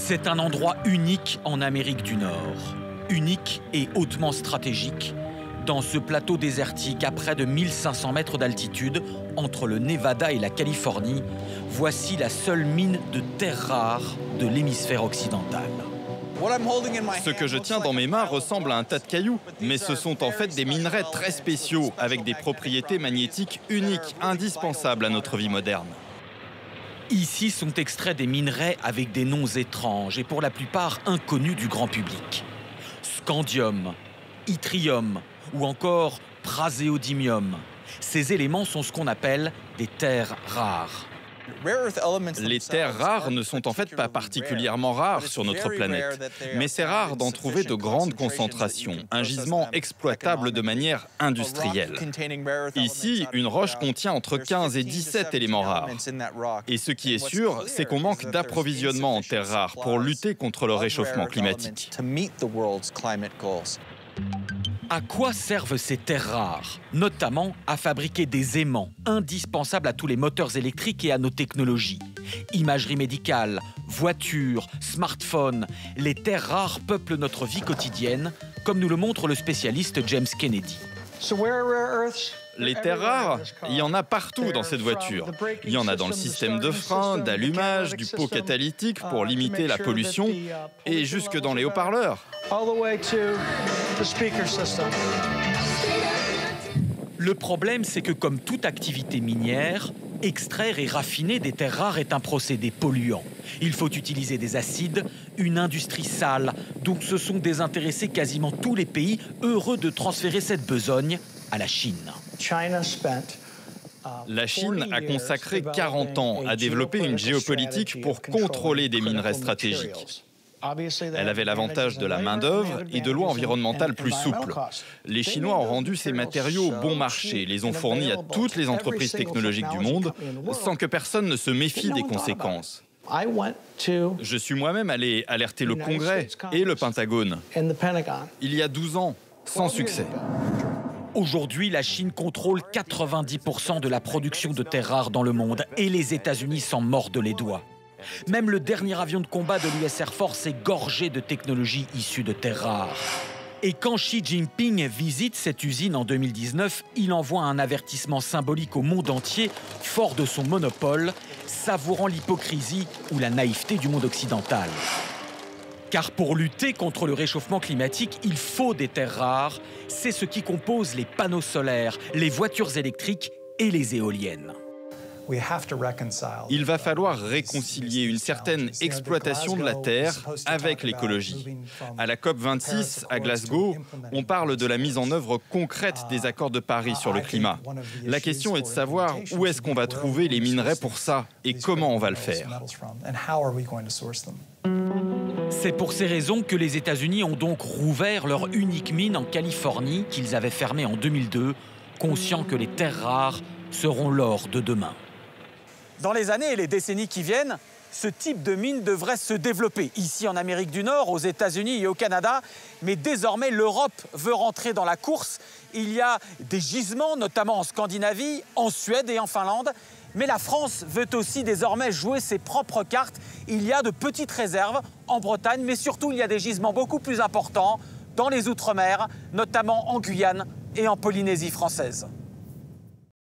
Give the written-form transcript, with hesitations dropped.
C'est un endroit unique en Amérique du Nord. Unique et hautement stratégique. Dans ce plateau désertique à près de 1500 mètres d'altitude, entre le Nevada et la Californie, voici la seule mine de terres rares de l'hémisphère occidental. Ce que je tiens dans mes mains ressemble à un tas de cailloux, mais ce sont en fait des minerais très spéciaux, avec des propriétés magnétiques uniques, indispensables à notre vie moderne. Ici sont extraits des minerais avec des noms étranges et pour la plupart inconnus du grand public. Scandium, yttrium ou encore praséodymium. Ces éléments sont ce qu'on appelle des terres rares. Les terres rares ne sont en fait pas particulièrement rares sur notre planète, mais c'est rare d'en trouver de grandes concentrations, un gisement exploitable de manière industrielle. Ici, une roche contient entre 15 et 17 éléments rares. Et ce qui est sûr, c'est qu'on manque d'approvisionnement en terres rares pour lutter contre le réchauffement climatique. À quoi servent ces terres rares? Notamment à fabriquer des aimants, indispensables à tous les moteurs électriques et à nos technologies. Imagerie médicale, voitures, smartphones, les terres rares peuplent notre vie quotidienne, comme nous le montre le spécialiste James Kennedy. Les terres rares, il y en a partout dans cette voiture. Il y en a dans le système de frein, d'allumage, du pot catalytique pour limiter la pollution et jusque dans les haut-parleurs. Le problème, c'est que comme toute activité minière, extraire et raffiner des terres rares est un procédé polluant. Il faut utiliser des acides, une industrie sale, donc ce sont désintéressés quasiment tous les pays heureux de transférer cette besogne à la Chine. La Chine a consacré 40 ans à développer une géopolitique pour contrôler des minerais stratégiques. Elle avait l'avantage de la main-d'œuvre et de lois environnementales plus souples. Les Chinois ont rendu ces matériaux bon marché, les ont fournis à toutes les entreprises technologiques du monde, sans que personne ne se méfie des conséquences. Je suis moi-même allé alerter le Congrès et le Pentagone il y a 12 ans, sans succès. Aujourd'hui, la Chine contrôle 90% de la production de terres rares dans le monde et les États-Unis s'en mordent les doigts. Même le dernier avion de combat de l'US Air Force est gorgé de technologies issues de terres rares. Et quand Xi Jinping visite cette usine en 2019, il envoie un avertissement symbolique au monde entier, fort de son monopole, savourant l'hypocrisie ou la naïveté du monde occidental. Car pour lutter contre le réchauffement climatique, il faut des terres rares. C'est ce qui compose les panneaux solaires, les voitures électriques et les éoliennes. Il va falloir réconcilier une certaine exploitation de la terre avec l'écologie. À la COP26 à Glasgow, on parle de la mise en œuvre concrète des accords de Paris sur le climat. La question est de savoir où est-ce qu'on va trouver les minerais pour ça et comment on va le faire. C'est pour ces raisons que les États-Unis ont donc rouvert leur unique mine en Californie qu'ils avaient fermée en 2002, conscients que les terres rares seront l'or de demain. Dans les années et les décennies qui viennent, ce type de mine devrait se développer ici en Amérique du Nord, aux États-Unis et au Canada. Mais désormais, l'Europe veut rentrer dans la course. Il y a des gisements, notamment en Scandinavie, en Suède et en Finlande. Mais la France veut aussi désormais jouer ses propres cartes. Il y a de petites réserves en Bretagne, mais surtout il y a des gisements beaucoup plus importants dans les Outre-mer, notamment en Guyane et en Polynésie française.